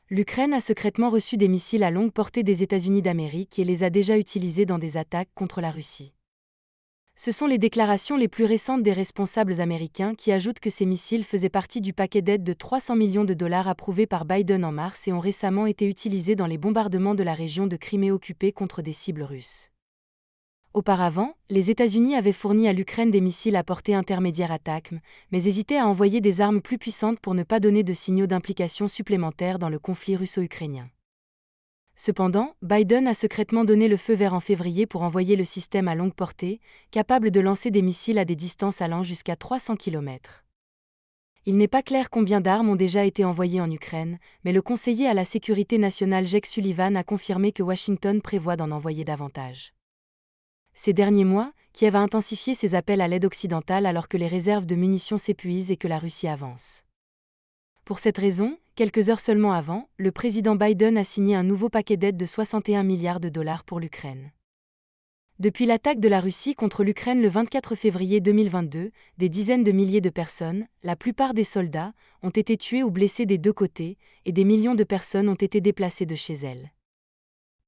L'Ukraine a secrètement reçu des missiles à longue portée des États-Unis d'Amérique et les a déjà utilisés dans des attaques contre la Russie. Ce sont les déclarations les plus récentes des responsables américains qui ajoutent que ces missiles faisaient partie du paquet d'aide de 300 millions de dollars approuvé par Biden en mars et ont récemment été utilisés dans les bombardements de la région de Crimée occupée contre des cibles russes. Auparavant, les États-Unis avaient fourni à l'Ukraine des missiles à portée intermédiaire ATACMS, mais hésitaient à envoyer des armes plus puissantes pour ne pas donner de signaux d'implication supplémentaires dans le conflit russo-ukrainien. Cependant, Biden a secrètement donné le feu vert en février pour envoyer le système à longue portée, capable de lancer des missiles à des distances allant jusqu'à 300 km. Il n'est pas clair combien d'armes ont déjà été envoyées en Ukraine, mais le conseiller à la sécurité nationale Jake Sullivan a confirmé que Washington prévoit d'en envoyer davantage. Ces derniers mois, Kiev a intensifié ses appels à l'aide occidentale alors que les réserves de munitions s'épuisent et que la Russie avance. Pour cette raison, quelques heures seulement avant, le président Biden a signé un nouveau paquet d'aide de 61 milliards de dollars pour l'Ukraine. Depuis l'attaque de la Russie contre l'Ukraine le 24 février 2022, des dizaines de milliers de personnes, la plupart des soldats, ont été tués ou blessés des deux côtés, et des millions de personnes ont été déplacées de chez elles.